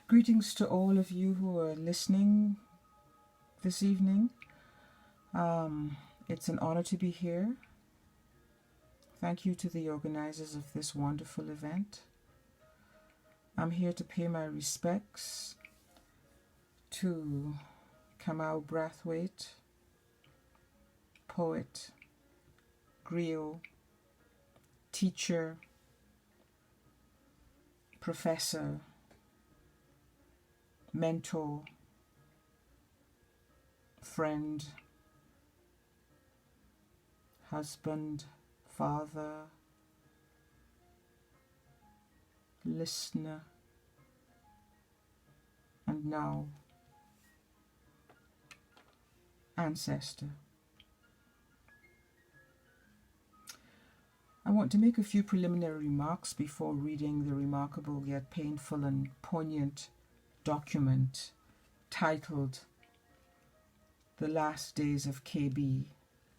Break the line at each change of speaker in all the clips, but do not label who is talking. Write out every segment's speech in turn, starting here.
Greetings to all of you who are listening this evening. It's an honor to be here. Thank you to the organizers of this wonderful event. I'm here to pay my respects to Kamau Brathwaite, poet, griot, teacher, professor, mentor, friend, husband, father, listener, and now ancestor. I want to make a few preliminary remarks before reading the remarkable yet painful and poignant document titled The Last Days of KB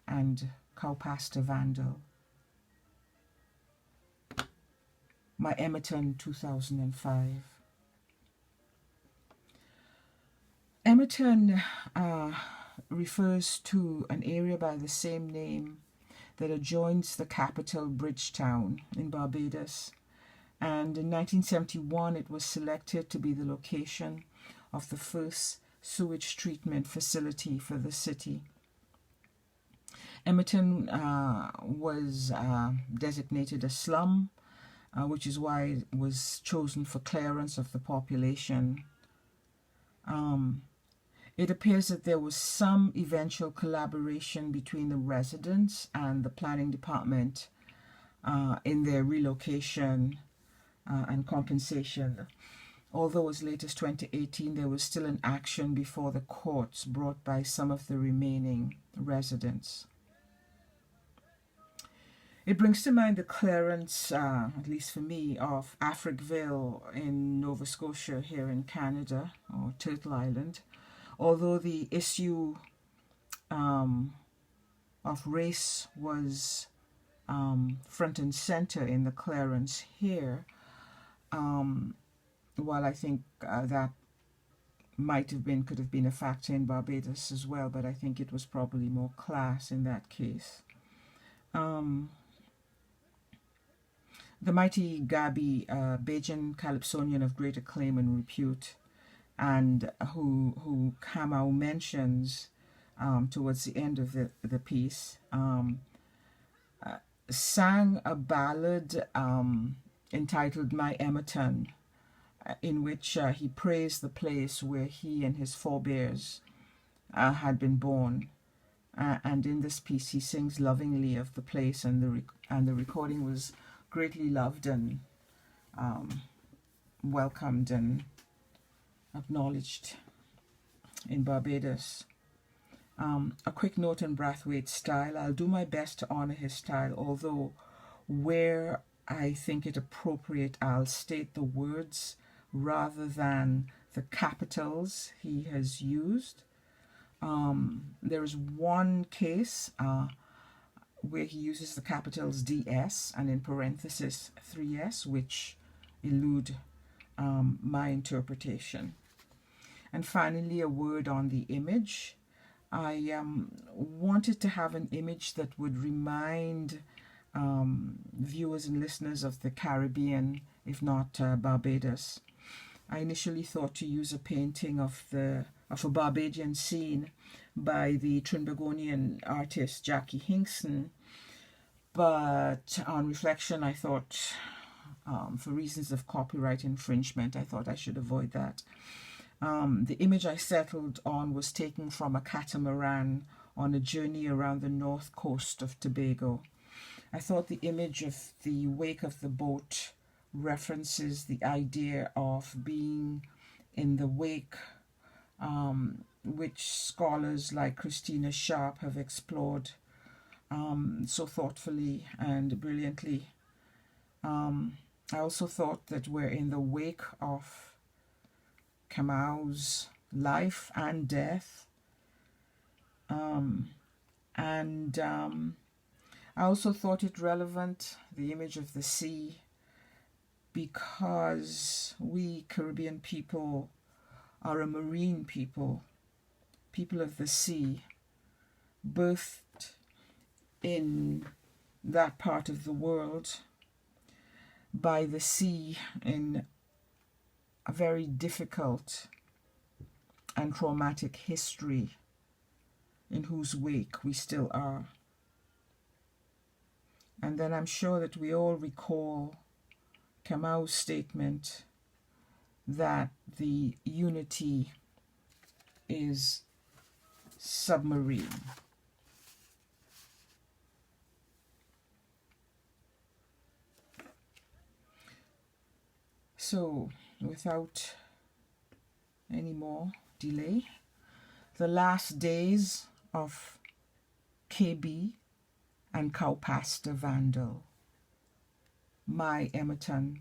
and CowPastor Vandal, my Amitin 2005. Amitin refers to an area by the same name that adjoins the capital Bridgetown in Barbados, and in 1971 it was selected to be the location of the first sewage treatment facility for the city. Amitin was designated a slum, which is why it was chosen for clearance of the population. It appears that there was some eventual collaboration between the residents and the planning department in their relocation and compensation. Although as late as 2018, there was still an action before the courts brought by some of the remaining residents. It brings to mind the clearance, at least for me, of Africville in Nova Scotia here in Canada, or Turtle Island. Although the issue of race was front and center in the clearance here, while I think that could have been a factor in Barbados as well, but I think it was probably more class in that case. The mighty Gabi, Bajan Calypsonian of great acclaim and repute, and who Kamau mentions towards the end of the piece, sang a ballad entitled My Amitin, in which he praised the place where he and his forebears had been born. And in this piece he sings lovingly of the place, and the recording was greatly loved and welcomed and acknowledged in Barbados. A quick note on Brathwaite's style. I'll do my best to honor his style, although where I think it appropriate, I'll state the words rather than the capitals he has used. There is one case where he uses the capitals DS and in parenthesis 3S, which elude my interpretation. And finally, a word on the image. I wanted to have an image that would remind viewers and listeners of the Caribbean, if not Barbados. I initially thought to use a painting of a Barbadian scene by the Trinbagonian artist Jackie Hinkson, but on reflection I thought, for reasons of copyright infringement, I thought I should avoid that. The image I settled on was taken from a catamaran on a journey around the north coast of Tobago. I thought the image of the wake of the boat references the idea of being in the wake, which scholars like Christina Sharp have explored so thoughtfully and brilliantly. I also thought that we're in the wake of Kamau's life and death. I also thought it relevant, the image of the sea because we Caribbean people are a marine people, people of the sea, birthed in that part of the world by the sea in a very difficult and traumatic history in whose wake we still are. And then I'm sure that we all recall Kamau's statement that the unity is submarine. So, without any more delay, the last days of KB and CowPastor Vandal, my Amitin,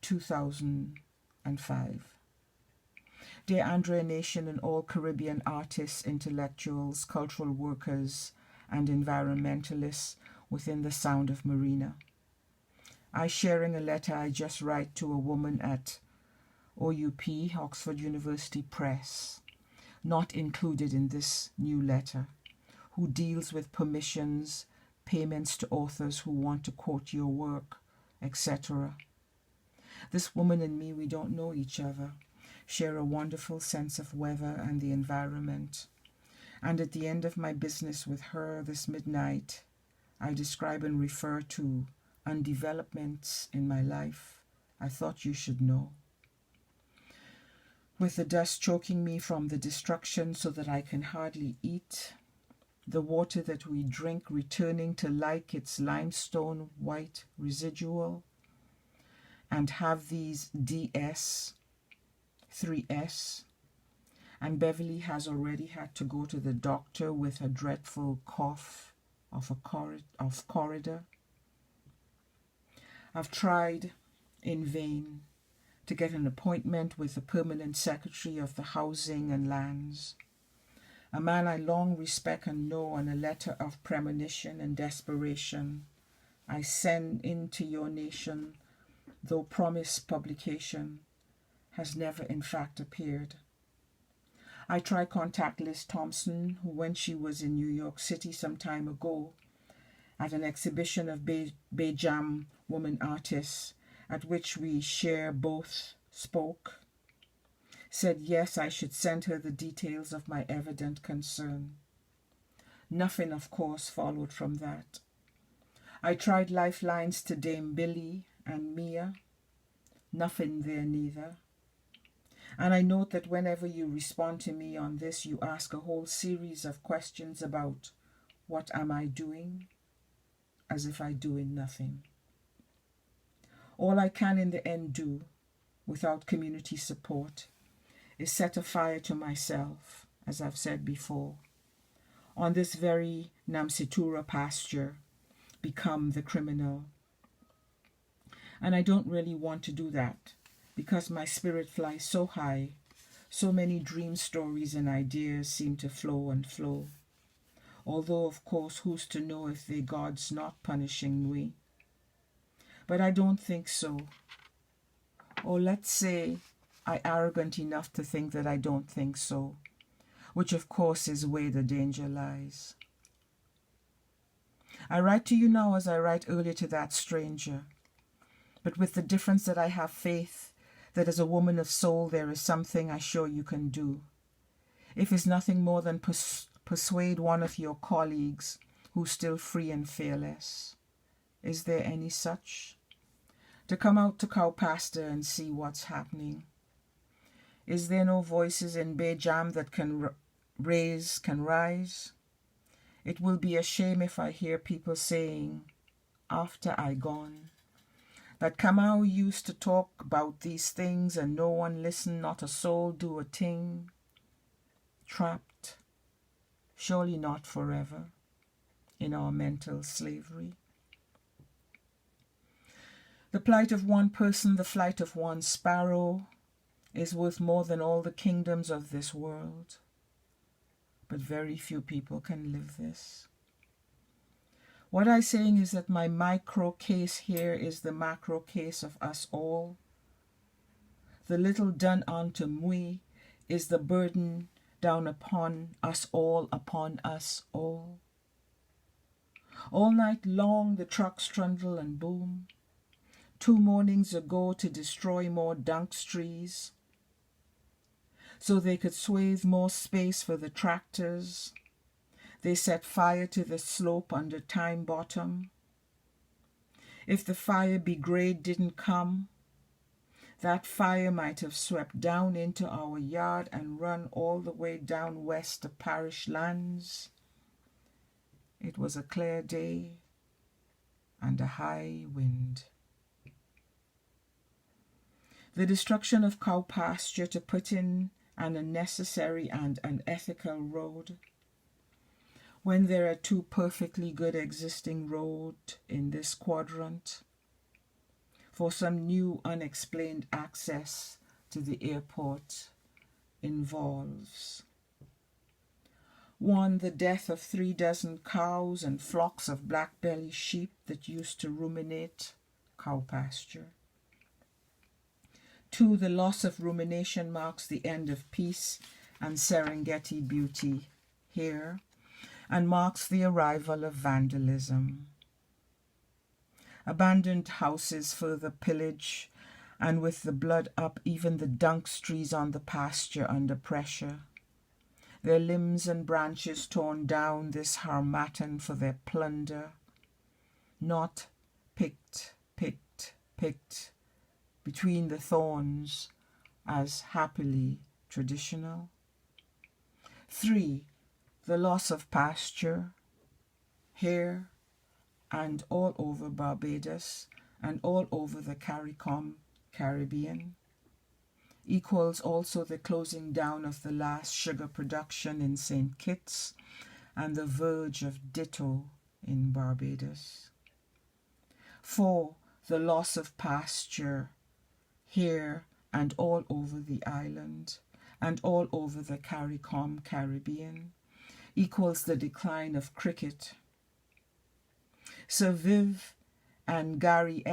2005. Dear Andrea Nation and all Caribbean artists, intellectuals, cultural workers, and environmentalists within the sound of Marina. I sharing a letter I just write to a woman at OUP, Oxford University Press, not included in this new letter, who deals with permissions, payments to authors who want to quote your work, etc. This woman and me, we don't know each other, share a wonderful sense of weather and the environment. And at the end of my business with her this midnight, I describe and refer to undevelopments in my life I thought you should know. With the dust choking me from the destruction so that I can hardly eat, the water that we drink returning to like its limestone white residual, and have these DS, 3S, and Beverly has already had to go to the doctor with a dreadful cough of corridor. I've tried in vain to get an appointment with the permanent secretary of the Housing and Lands, a man I long respect and know, and a letter of premonition and desperation I send into your nation, though promised publication, has never in fact appeared. I try contact Liz Thompson, who when she was in New York City some time ago at an exhibition of Bejam woman artists at which we share both spoke, said yes, I should send her the details of my evident concern. Nothing, of course, followed from that. I tried lifelines to Dame Billy and Mia. Nothing there neither. And I note that whenever you respond to me on this, you ask a whole series of questions about what am I doing, as if I doing nothing. All I can in the end do, without community support, is set a fire to myself, as I've said before, on this very Namsitura pasture, become the criminal. And I don't really want to do that, because my spirit flies so high, so many dream stories and ideas seem to flow and flow. Although, of course, who's to know if the God's not punishing we? But I don't think so. Or let's say I'm arrogant enough to think that I don't think so, which of course is where the danger lies. I write to you now as I write earlier to that stranger, but with the difference that I have faith that as a woman of soul there is something I sure you can do. If it's nothing more than persuade one of your colleagues who's still free and fearless. Is there any such? To come out to Cow Pasture and see what's happening. Is there no voices in Bejam that can rise? It will be a shame if I hear people saying, after I gone, that Kamau used to talk about these things and no one listen, not a soul do a thing. Trapped, surely not forever, in our mental slavery. The plight of one person, the flight of one sparrow, is worth more than all the kingdoms of this world. But very few people can live this. What I'm saying is that my micro case here is the macro case of us all. The little done unto me is the burden down upon us all, upon us all. All night long the trucks trundle and boom. 2 mornings ago to destroy more dunks trees, so they could swathe more space for the tractors. They set fire to the slope under Time Bottom. If the fire brigade didn't come, that fire might have swept down into our yard and run all the way down west to parish lands. It was a clear day and a high wind. The destruction of Cow Pasture to put in an unnecessary and unethical road, when there are 2 perfectly good existing roads in this quadrant, for some new unexplained access to the airport involves 1. The death of 3 dozen cows and flocks of black-belly sheep that used to ruminate Cow Pasture. 2. The loss of rumination marks the end of peace and Serengeti beauty here, and marks the arrival of vandalism. Abandoned houses further pillage, and with the blood up, even the dunks trees on the pasture under pressure. Their limbs and branches torn down this harmattan for their plunder, not picked between the thorns as happily traditional. 3. The loss of pasture here and all over Barbados and all over the CARICOM Caribbean, equals also the closing down of the last sugar production in St. Kitts and the verge of ditto in Barbados. 4. The loss of pasture here and all over the island and all over the CARICOM Caribbean, equals the decline of cricket. Sir Viv and Gary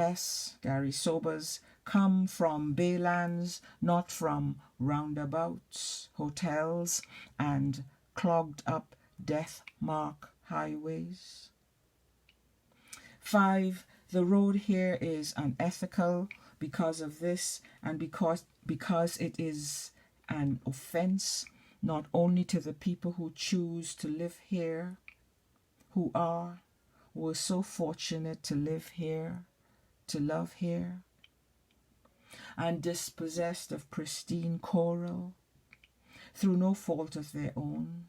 Sobers, come from baylands, not from roundabouts, hotels, and clogged up death mark highways. 5. The road here is unethical because of this, and because it is an offense not only to the people who choose to live here, who were so fortunate to live here, to love here, and dispossessed of pristine coral through no fault of their own,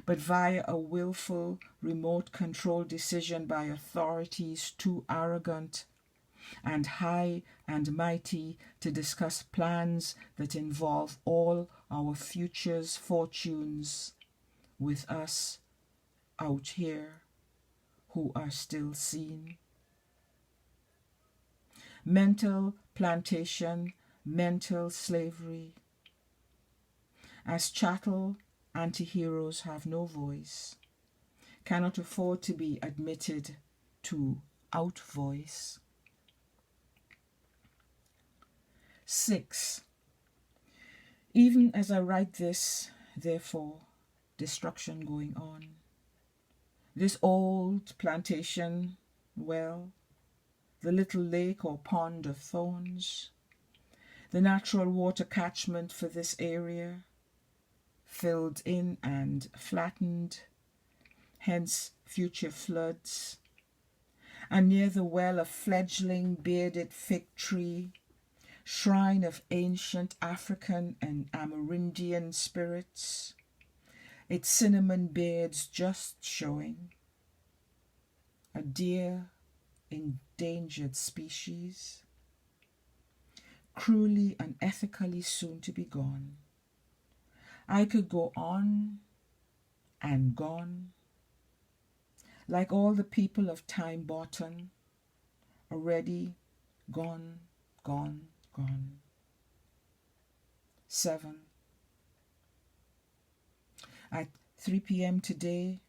but via a willful remote control decision by authorities too arrogant and high and mighty to discuss plans that involve all our future's fortunes with us out here who are still seen. Mental plantation, mental slavery. As chattel, anti-heroes have no voice, cannot afford to be admitted to outvoice. 6. Even as I write this, therefore, destruction going on. This old plantation, well, the little lake or pond of Thorns, the natural water catchment for this area, filled in and flattened, hence future floods, and near the well a fledgling bearded fig tree, shrine of ancient African and Amerindian spirits, its cinnamon beards just showing, a dear endangered species, cruelly and ethically soon to be gone. I could go on and gone, like all the people of Time Bottom, already gone, gone, gone. 7. At 3 p.m. today,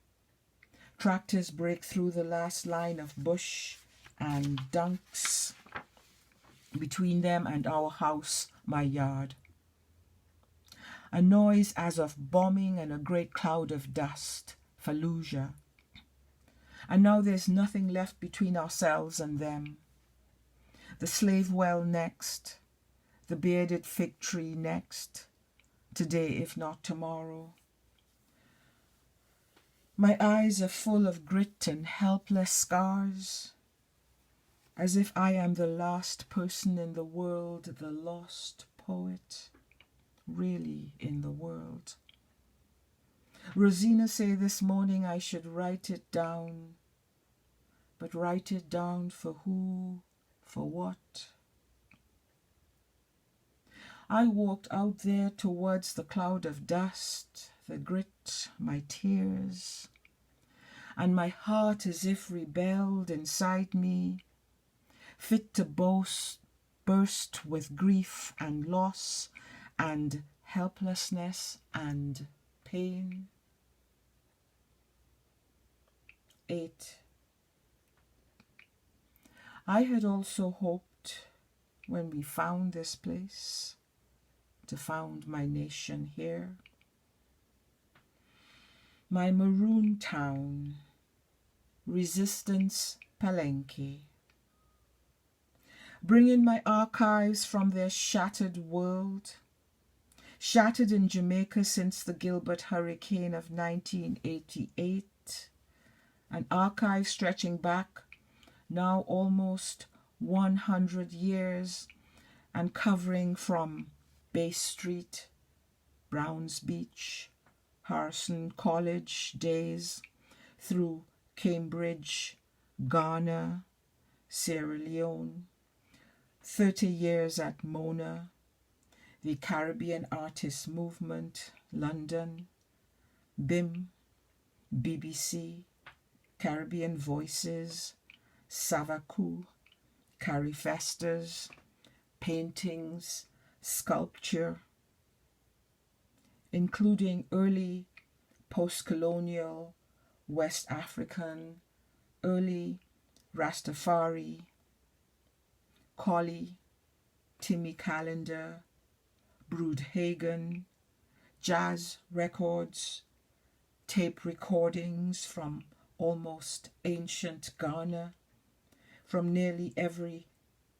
Tractors break through the last line of bush and dunks between them and our house, my yard. A noise as of bombing and a great cloud of dust, Fallujah. And now there's nothing left between ourselves and them. The slave well next, the bearded fig tree next, today if not tomorrow. My eyes are full of grit and helpless scars, as if I am the last person in the world, the lost poet, really in the world. Rosina said this morning I should write it down, but write it down for who, for what? I walked out there towards the cloud of dust, the grit, my tears, and my heart as if rebelled inside me, fit to burst with grief and loss and helplessness and pain. 8. I had also hoped when we found this place to found my nation here. My maroon town, Resistance Palenque. Bringing my archives from their shattered world, shattered in Jamaica since the Gilbert hurricane of 1988, an archive stretching back now almost 100 years and covering from Bay Street, Browns Beach, Harrison College days, through Cambridge, Ghana, Sierra Leone, 30 years at Mona, the Caribbean Artists Movement, London, BIM, BBC, Caribbean Voices, Savaku, Carifestas, paintings, sculpture, including early post-colonial West African, early Rastafari, Collie, Timmy Calendar, Broodhagen, jazz records, tape recordings from almost ancient Ghana, from nearly every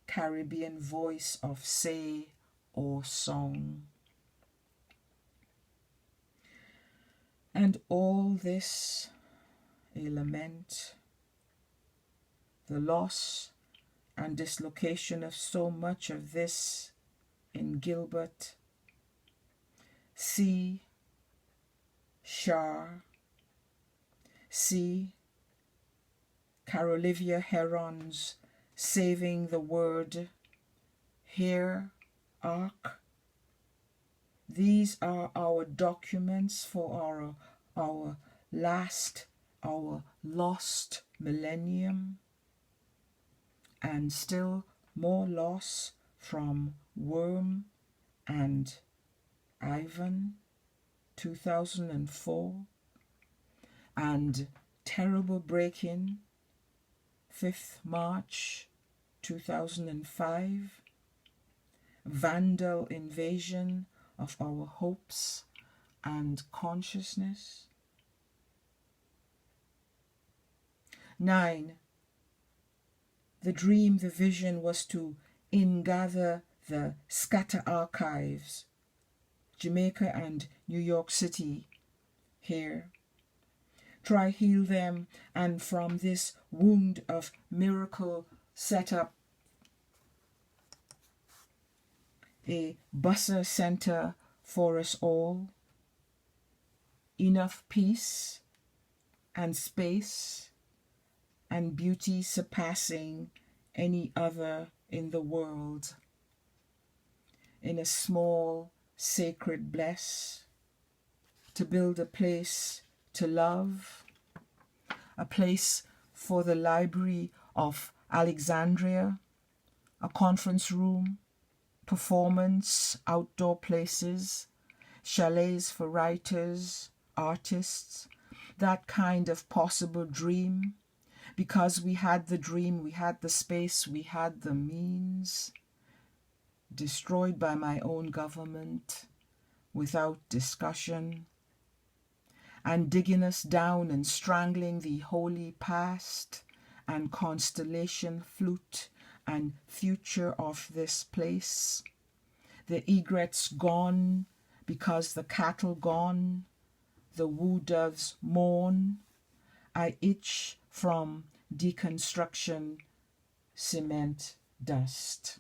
Caribbean voice of say or song. And all this a lament, the loss and dislocation of so much of this in Gilbert, see Shar, see Carolivia Heron's Saving the Word, here Ark. These are our documents for our lost millennium, and still more loss from Worm and Ivan, 2004, and terrible break-in, 5th March 2005, Vandal invasion of our hopes and consciousness. 9. The dream, the vision was to ingather the scatter archives, Jamaica and New York City, here. Try heal them, and from this wound of miracle set up a Busser Center for us all. Enough peace and space and beauty surpassing any other in the world. In a small sacred bless, to build a place to love, a place for the Library of Alexandria, a conference room, performance, outdoor places, chalets for writers, artists, that kind of possible dream? Because we had the dream, we had the space, we had the means, destroyed by my own government without discussion, and digging us down and strangling the holy past and constellation flute and future of this place. The egrets gone because the cattle gone, the woo doves mourn. I itch from deconstruction, cement dust.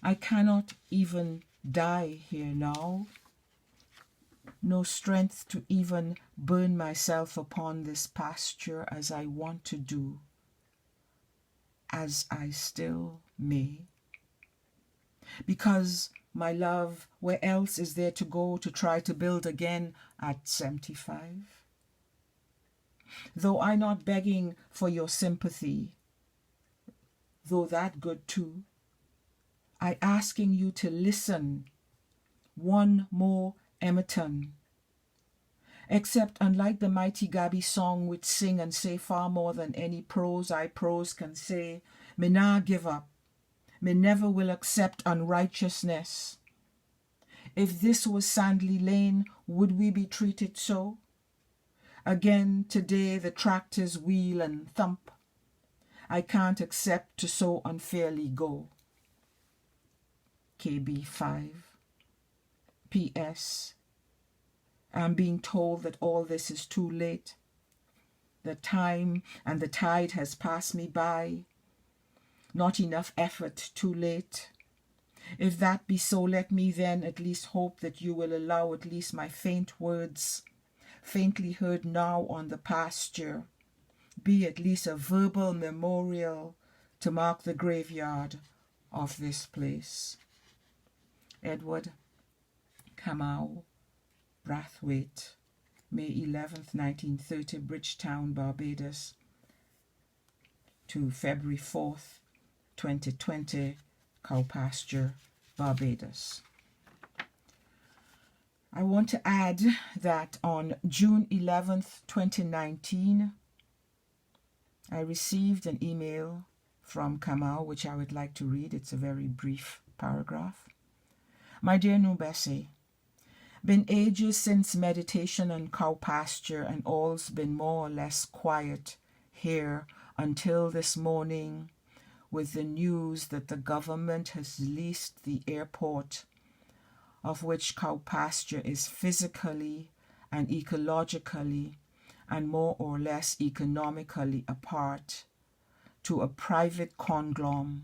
I cannot even die here now. No strength to even burn myself upon this pasture as I want to do, as I still may. Because, my love, where else is there to go to try to build again at 75? Though I'm not begging for your sympathy, though that good too, I asking you to listen one more Amitin. Except unlike the mighty Gabi song which sing and say far more than any prose I prose can say, me nah give up, me never will accept unrighteousness. If this was Sandley Lane, would we be treated so? Again today the tractors wheel and thump. I can't accept to so unfairly go. KB 5. P.S. I'm being told that all this is too late. The time and the tide has passed me by. Not enough effort, too late. If that be so, let me then at least hope that you will allow at least my faint words, faintly heard now on the pasture, be at least a verbal memorial to mark the graveyard of this place. Edward Kamau Brathwaite, May 11th, 1930, Bridgetown, Barbados, to February 4th, 2020, Cow Pasture, Barbados. I want to add that on June 11th, 2019, I received an email from Kamau, which I would like to read. It's a very brief paragraph. My dear NourbeSe, been ages since meditation and cow pasture, and all's been more or less quiet here until this morning with the news that the government has leased the airport, of which Cow Pasture is physically and ecologically and more or less economically a part, to a private conglomerate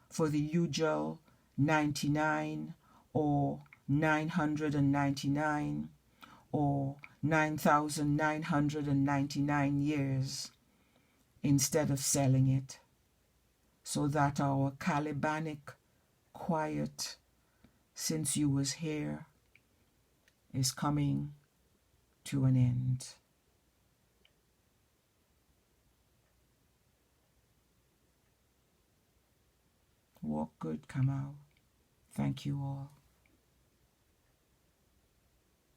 for the usual 99 or 999 or 9,999 years instead of selling it, so that our Calibanic quiet since you was here is coming to an end. Walk good, Kamau. Thank you all.